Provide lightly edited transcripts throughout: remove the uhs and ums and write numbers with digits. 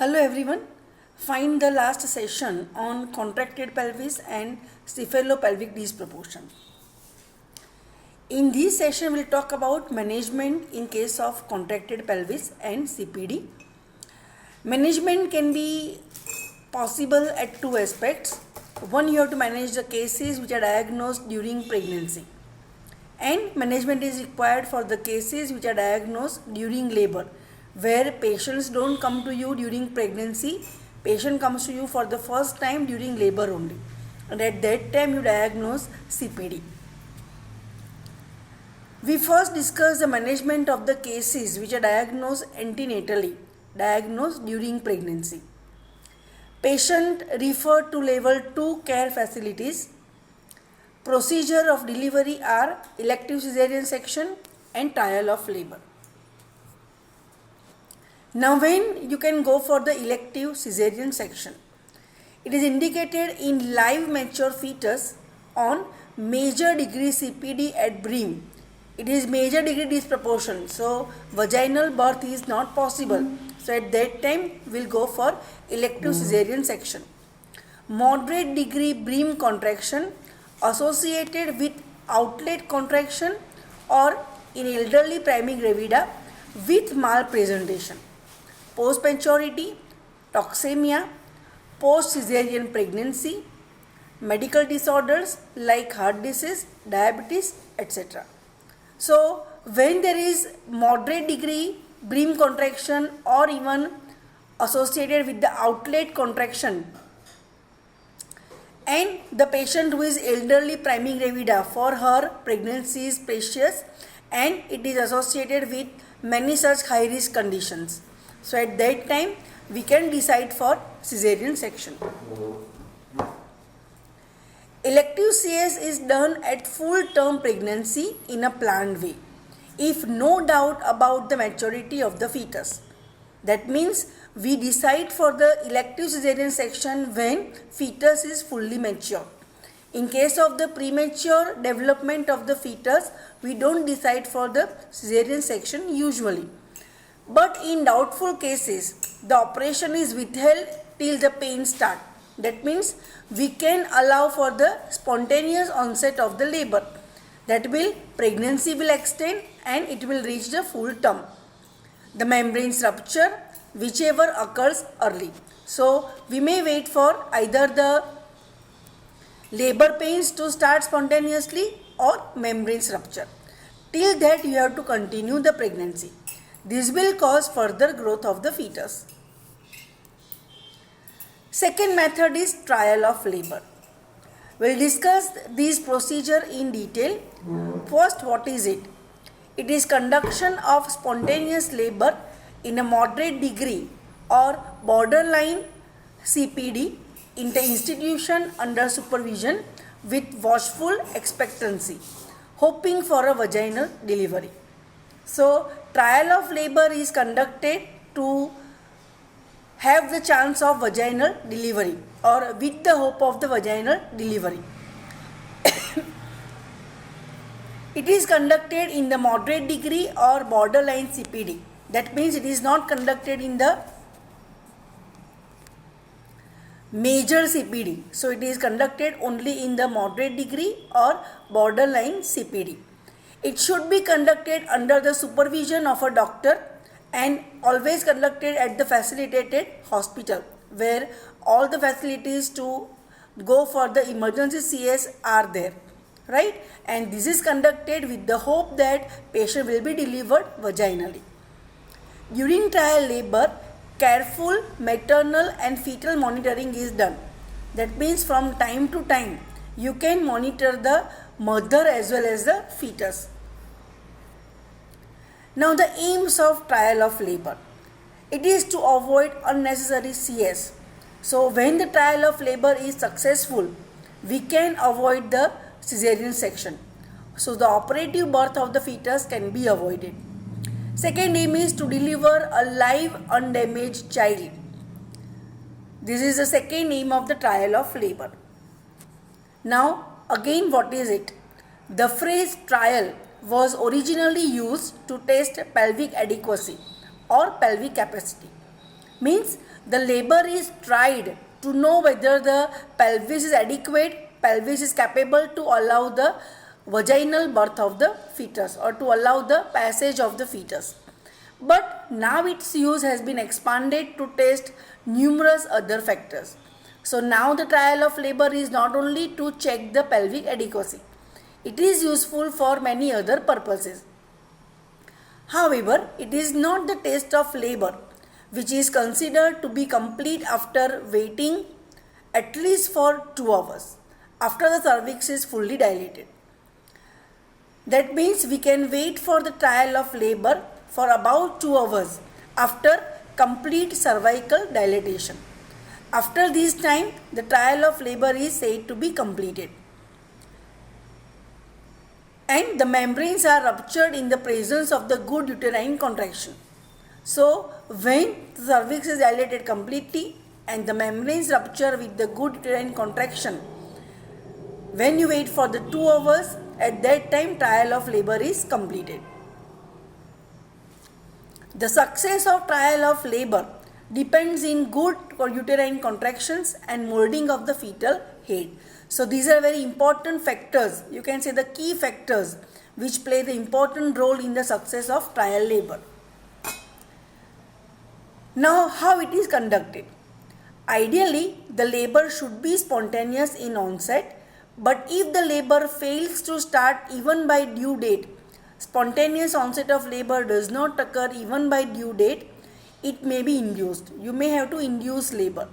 Hello everyone. Find the last session on contracted pelvis and cephalopelvic disproportion. In this session, we'll talk about management in case of contracted pelvis and CPD. Management can be possible at two aspects. One, you have to manage the cases which are diagnosed during pregnancy, and management is required for the cases which are diagnosed during labor, where patients don't come to you during pregnancy. Patient comes to you for the first time during labor only, and at that time you diagnose CPD. We first discuss the management of the cases which are diagnosed antenatally, diagnosed during pregnancy. Patient referred to level 2 care facilities. Procedure of delivery are elective cesarean section and trial of labor. Now, when you can go for the elective cesarean section, it is indicated in live mature fetus on major degree CPD at BREAM. It is major degree disproportion, so vaginal birth is not possible. So at that time, we'll go for elective cesarean section. Moderate degree BREAM contraction associated with outlet contraction or in elderly primigravida with malpresentation. Post-maturity, toxemia, post-cesarean pregnancy, medical disorders like heart disease, diabetes, etc. So, when there is moderate degree BREAM contraction or even associated with the outlet contraction, and the patient who is elderly primigravida, for her pregnancy is precious and it is associated with many such high risk conditions. So at that time we can decide for cesarean section. Elective CS is done at full term pregnancy in a planned way, if no doubt about the maturity of the fetus. That means we decide for the elective cesarean section when fetus is fully mature. In case of the premature development of the fetus, we don't decide for the cesarean section usually. But in doubtful cases, the operation is withheld till the pain start. That means we can allow for the spontaneous onset of the labor. That will, pregnancy will extend and it will reach the full term. The membranes rupture, whichever occurs early. So we may wait for either the labor pains to start spontaneously or membranes rupture. Till that you have to continue the pregnancy. This will cause further growth of the fetus. Second method is trial of labor. We'll discuss this procedure in detail. First, what is it? It is conduction of spontaneous labor in a moderate degree or borderline CPD in the institution under supervision with watchful expectancy, hoping for a vaginal delivery. So, trial of labor is conducted to have the chance of vaginal delivery or with the hope of the vaginal delivery. It is conducted in the moderate degree or borderline CPD. That means it is not conducted in the major CPD. So it is conducted only in the moderate degree or borderline CPD. It should be conducted under the supervision of a doctor and always conducted at the facilitated hospital where all the facilities to go for the emergency CS are there, right? And this is conducted with the hope that patient will be delivered vaginally. During trial labor, careful maternal and fetal monitoring is done. That means from time to time you can monitor the mother as well as the fetus. Now the aims of trial of labor. It is to avoid unnecessary CS. So when the trial of labor is successful, we can avoid the cesarean section. So the operative birth of the fetus can be avoided. Second aim is to deliver a live undamaged child. This is the second aim of the trial of labor. Now again, what is it? The phrase trial was originally used to test pelvic adequacy or pelvic capacity. Means the labor is tried to know whether the pelvis is adequate, pelvis is capable to allow the vaginal birth of the fetus or to allow the passage of the fetus. But now its use has been expanded to test numerous other factors. So now the trial of labor is not only to check the pelvic adequacy, it is useful for many other purposes. However, it is not the test of labor which is considered to be complete after waiting at least for 2 hours after the cervix is fully dilated. That means we can wait for the trial of labor for about 2 hours after complete cervical dilatation. After this time, the trial of labor is said to be completed. And the membranes are ruptured in the presence of the good uterine contraction. So, when the cervix is dilated completely and the membranes rupture with the good uterine contraction, when you wait for the 2 hours, at that time trial of labor is completed. The success of trial of labor depends in good uterine contractions and molding of the fetal head. So these are very important factors, you can say the key factors which play the important role in the success of trial labor. Now how it is conducted? Ideally the labor should be spontaneous in onset, but if the labor fails to start even by due date, spontaneous onset of labor does not occur even by due date, it may be induced. You may have to induce labor.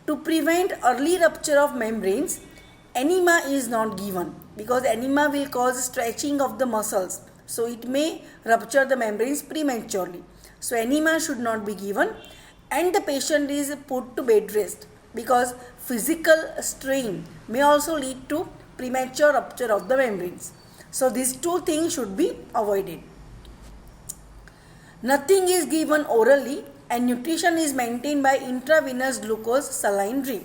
To prevent early rupture of membranes, enema is not given because enema will cause stretching of the muscles. So it may rupture the membranes prematurely. So enema should not be given and the patient is put to bed rest because physical strain may also lead to premature rupture of the membranes. So these two things should be avoided. Nothing is given orally and nutrition is maintained by intravenous glucose saline drip.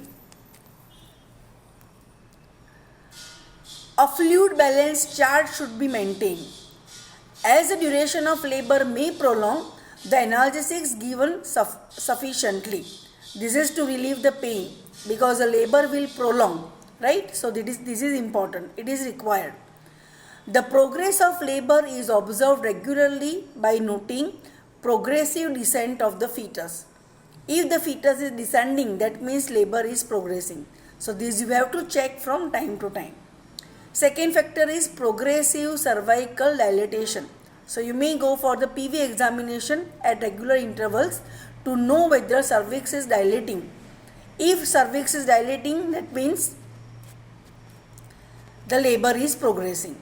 A fluid balance chart should be maintained. As the duration of labor may prolong, the analgesics given sufficiently. This is to relieve the pain because the labor will prolong, right? So this is important. It is required. The progress of labor is observed regularly by noting progressive descent of the fetus. If the fetus is descending, that means labor is progressing. So this you have to check from time to time. Second factor is progressive cervical dilatation. So you may go for the PV examination at regular intervals to know whether cervix is dilating. If cervix is dilating, that means the labor is progressing.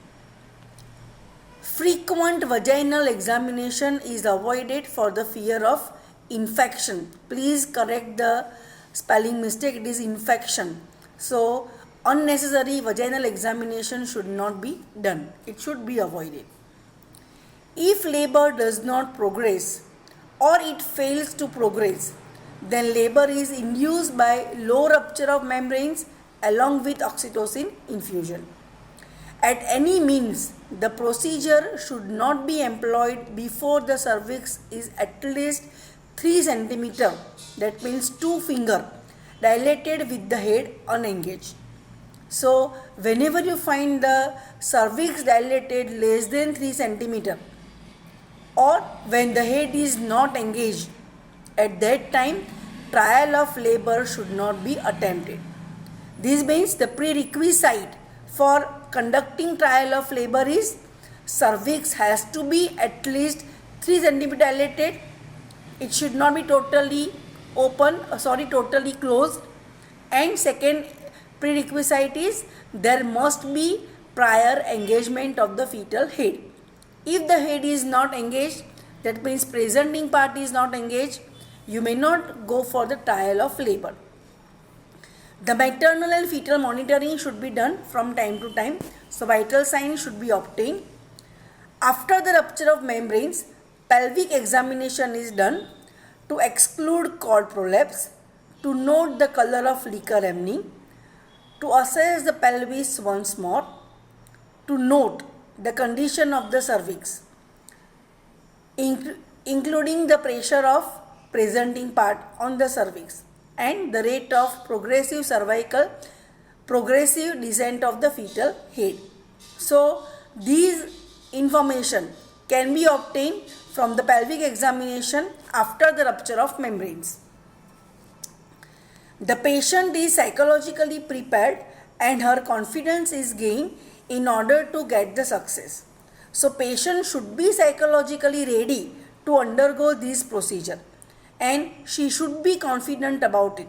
Frequent vaginal examination is avoided for the fear of infection. Please correct the spelling mistake, it is infection. So unnecessary vaginal examination should not be done. It should be avoided. If labor does not progress or it fails to progress, then labor is induced by low rupture of membranes along with oxytocin infusion. At any means, the procedure should not be employed before the cervix is at least 3 cm, that means 2 fingers, dilated with the head unengaged. So, whenever you find the cervix dilated less than 3 cm or when the head is not engaged, at that time trial of labor should not be attempted. This means the prerequisite for conducting trial of labor is cervix has to be at least 3 cm dilated. It should not be totally totally closed. And second prerequisite is there must be prior engagement of the fetal head. If the head is not engaged, that means presenting part is not engaged, you may not go for the trial of labor. The maternal and fetal monitoring should be done from time to time. So vital signs should be obtained. After the rupture of membranes, pelvic examination is done to exclude cord prolapse, to note the color of liquor amni, to assess the pelvis once more, to note the condition of the cervix, including the pressure of presenting part on the cervix and the rate of progressive descent of the fetal head. So these information can be obtained from the pelvic examination after the rupture of membranes. The patient is psychologically prepared and her confidence is gained in order to get the success. So patient should be psychologically ready to undergo this procedure and she should be confident about it.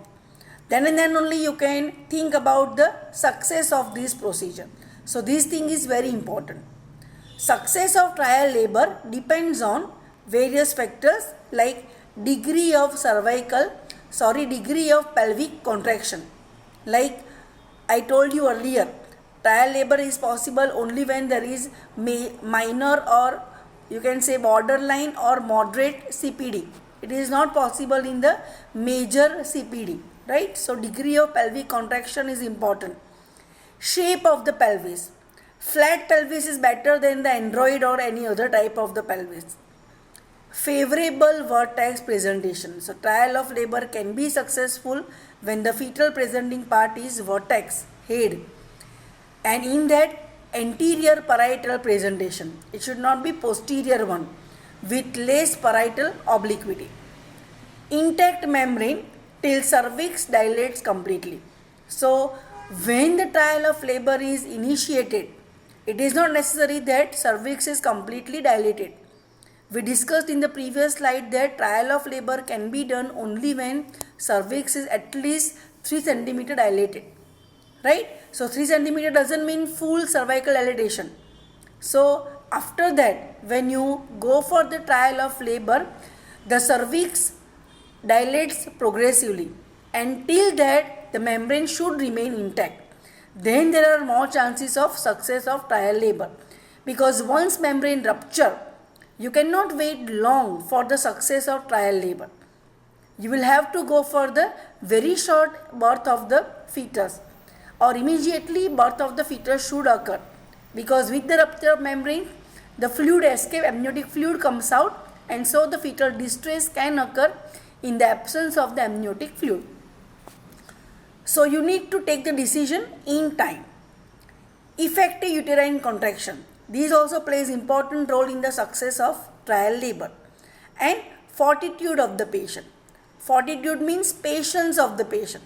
Then and then only you can think about the success of this procedure. So this thing is very important. Success of trial labor depends on various factors like degree of pelvic contraction. Like I told you earlier, trial labor is possible only when there is minor or you can say borderline or moderate CPD. It is not possible in the major CPD, right? So degree of pelvic contraction is important. Shape of the pelvis. Flat pelvis is better than the android or any other type of the pelvis. Favorable vertex presentation. So trial of labor can be successful when the fetal presenting part is vertex, head, and in that anterior parietal presentation. It should not be posterior one with less parietal obliquity. Intact membrane till cervix dilates completely. So when the trial of labor is initiated, it is not necessary that cervix is completely dilated. We discussed in the previous slide that trial of labor can be done only when cervix is at least 3 cm dilated, right? So 3 cm doesn't mean full cervical dilatation. So after that, when you go for the trial of labor, the cervix dilates progressively. Until that, the membrane should remain intact. Then there are more chances of success of trial labor, because once membrane rupture, you cannot wait long for the success of trial labor. You will have to go for the very short birth of the fetus, or immediately birth of the fetus should occur, because with the rupture of membrane, the fluid escape, amniotic fluid comes out, and so the fetal distress can occur in the absence of the amniotic fluid. So you need to take the decision in time. Effective uterine contraction. These also plays important role in the success of trial labor. And fortitude of the patient. Fortitude means patience of the patient.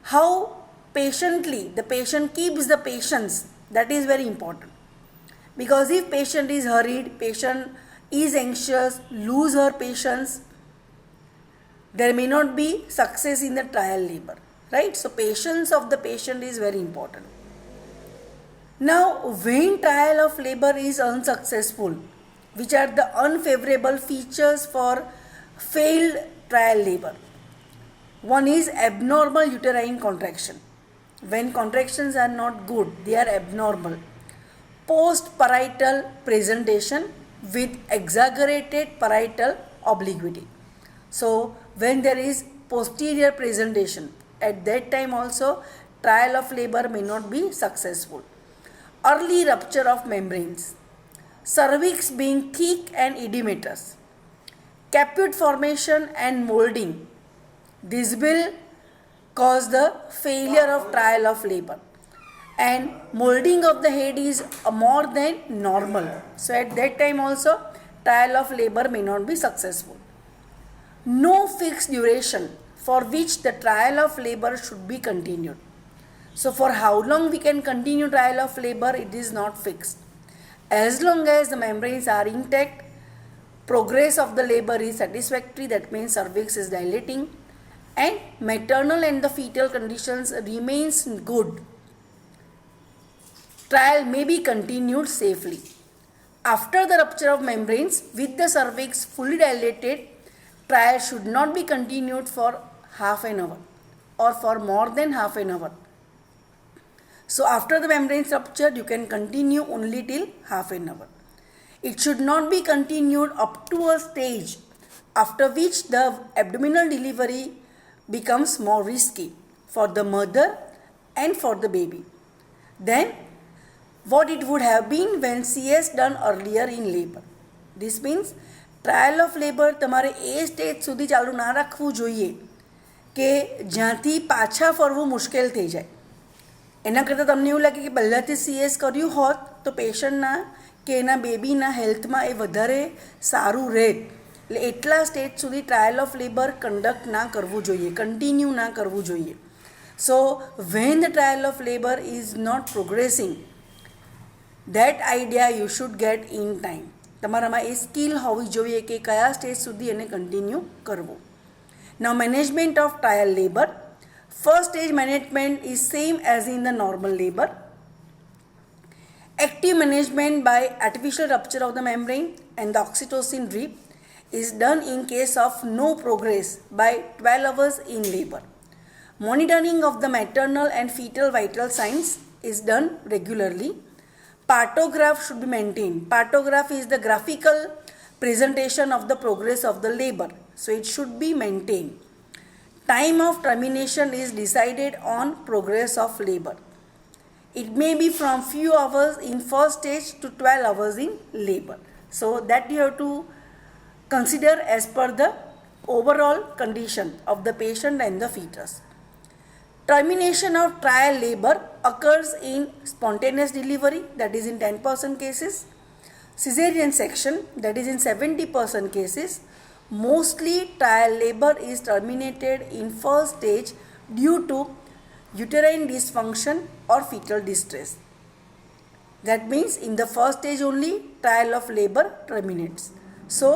How patiently the patient keeps the patience, that is very important. Because if patient is hurried, patient is anxious, lose her patience, there may not be success in the trial labor, right? So patience of the patient is very important. Now, when trial of labor is unsuccessful, which are the unfavorable features for failed trial labor? One is abnormal uterine contraction. When contractions are not good, they are abnormal. Post-parietal presentation with exaggerated parietal obliquity. So, when there is posterior presentation, at that time also trial of labor may not be successful. Early rupture of membranes. Cervix being thick and edematous. Caput formation and molding. This will cause the failure of trial of labor. And molding of the head is more than normal. So at that time also trial of labor may not be successful. No fixed duration for which the trial of labor should be continued. So for how long we can continue trial of labor, it is not fixed. As long as the membranes are intact, progress of the labor is satisfactory, that means cervix is dilating, and maternal and the fetal conditions remains good, trial may be continued safely. After the rupture of membranes with the cervix fully dilated, trial should not be continued for half an hour or for more than half an hour. So after the membranes rupture, you can continue only till half an hour. It should not be continued up to a stage after which the abdominal delivery becomes more risky for the mother and for the baby than what it would have been when CS done earlier in labor. This means trial of labour તમારે એ stage સુધી ચાલુ ના રાખવું જોઈએ કે જ્યાંથી પાછા ફરવું મુશ્કેલ થઈ જાય. એના કરતાં તમને એવું લાગે કે પહેલાંથી CS કર્યું હોત તો પેશન્ટના કે એના બેબીના હેલ્થમાં એ વધારે સારું રહેત. એટલે એટલા સ્ટેજ સુધી ટ્રાયલ ઓફ લેબર કન્ડક્ટ ના કરવું જોઈએ, કન્ટિન્યુ ના કરવું જોઈએ. So when the trial of labour is not progressing, that idea you should get in time. તમારામાં એ સ્કિલ હોવી જોઈએ કે કયા સ્ટેજ સુધી એને કન્ટિન્યુ કરવું. Now management of trial labour. First stage management is same as in the normal labor. Active management by artificial rupture of the membrane and the oxytocin drip is done in case of no progress by 12 hours in labor. Monitoring of the maternal and fetal vital signs is done regularly. Partograph should be maintained. Partograph is the graphical presentation of the progress of the labor, so it should be maintained. Time of termination is decided on progress of labor. It may be from few hours in first stage to 12 hours in labor. So that you have to consider as per the overall condition of the patient and the fetus. Termination of trial labor occurs in spontaneous delivery, that is in 10% cases, cesarean section, that is in 70% cases. Mostly trial labor is terminated in first stage due to uterine dysfunction or fetal distress. That means in the first stage only trial of labor terminates. So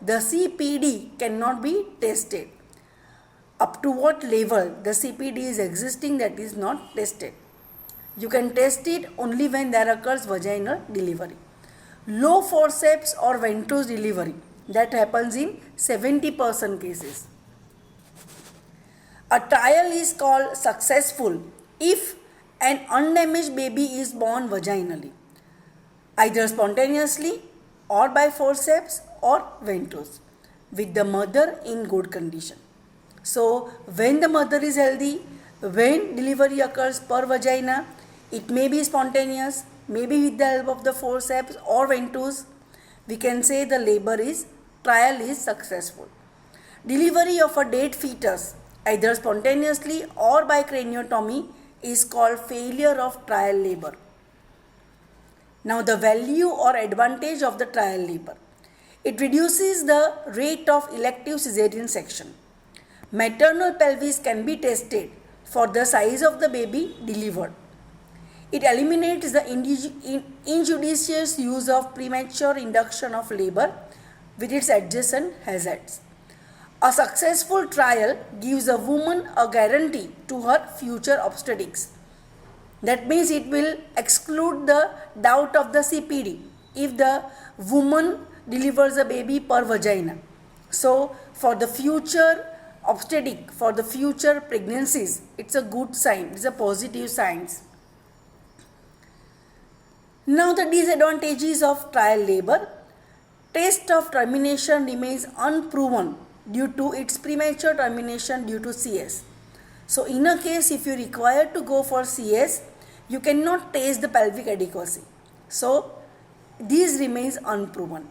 the CPD cannot be tested. Up to what level the CPD is existing, that is not tested. You can test it only when there occurs vaginal delivery. Low forceps or ventrose delivery, that happens in 70% cases. A trial is called successful if an undamaged baby is born vaginally, either spontaneously or by forceps or ventrose, with the mother in good condition. So when the mother is healthy, when delivery occurs per vagina, it may be spontaneous, maybe with the help of the forceps or ventrose, we can say the labor is trial is successful. Delivery of a dead fetus, either spontaneously or by craniotomy, is called failure of trial labor. Now the value or advantage of the trial labor. It reduces the rate of elective cesarean section. Maternal pelvis can be tested for the size of the baby delivered. It eliminates the injudicious use of premature induction of labor with its adjacent hazards. A successful trial gives a woman a guarantee to her future obstetrics. That means it will exclude the doubt of the CPD if the woman delivers a baby per vagina. So for the future obstetric, for the future pregnancies, it's a good sign, it's a positive sign. Now the disadvantages of trial labor. Test of termination remains unproven due to its premature termination due to CS. So in a case if you require to go for CS, you cannot test the pelvic adequacy. So these remains unproven.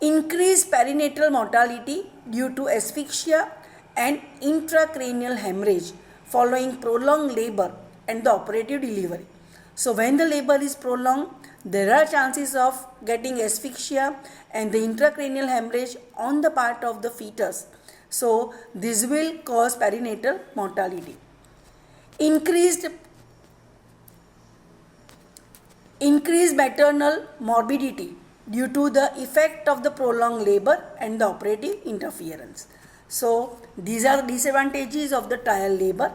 Increased perinatal mortality due to asphyxia and intracranial hemorrhage following prolonged labor and the operative delivery. So when the labor is prolonged, there are chances of getting asphyxia and the intracranial hemorrhage on the part of the fetus. So this will cause perinatal mortality. Increased maternal morbidity due to the effect of the prolonged labor and the operative interference. So these are disadvantages of the trial labor.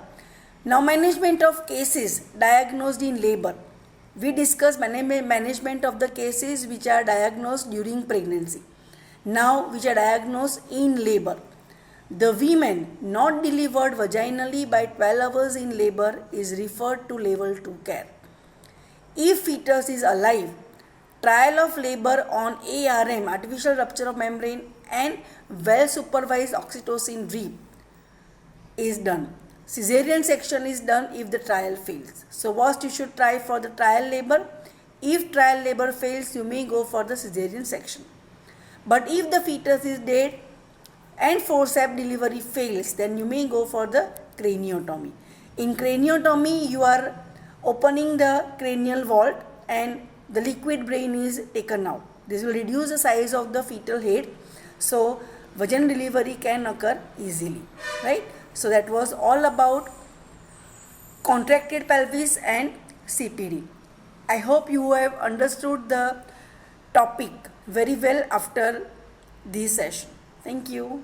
Now management of cases diagnosed in labor. We discussed management of the cases which are diagnosed during pregnancy. Now which are diagnosed in labor. The women not delivered vaginally by 12 hours in labor is referred to level 2 care. If fetus is alive, trial of labor on ARM, artificial rupture of membrane, and well supervised oxytocin drip is done. Caesarean section is done if the trial fails. So first you should try for the trial labor. If trial labor fails, you may go for the caesarean section. But if the fetus is dead and forceps delivery fails, then you may go for the craniotomy. In craniotomy, you are opening the cranial vault and the liquid brain is taken out. This will reduce the size of the fetal head, so vaginal delivery can occur easily, right? So that was all about contracted pelvis and CPD. I hope you have understood the topic very well after this session. Thank you.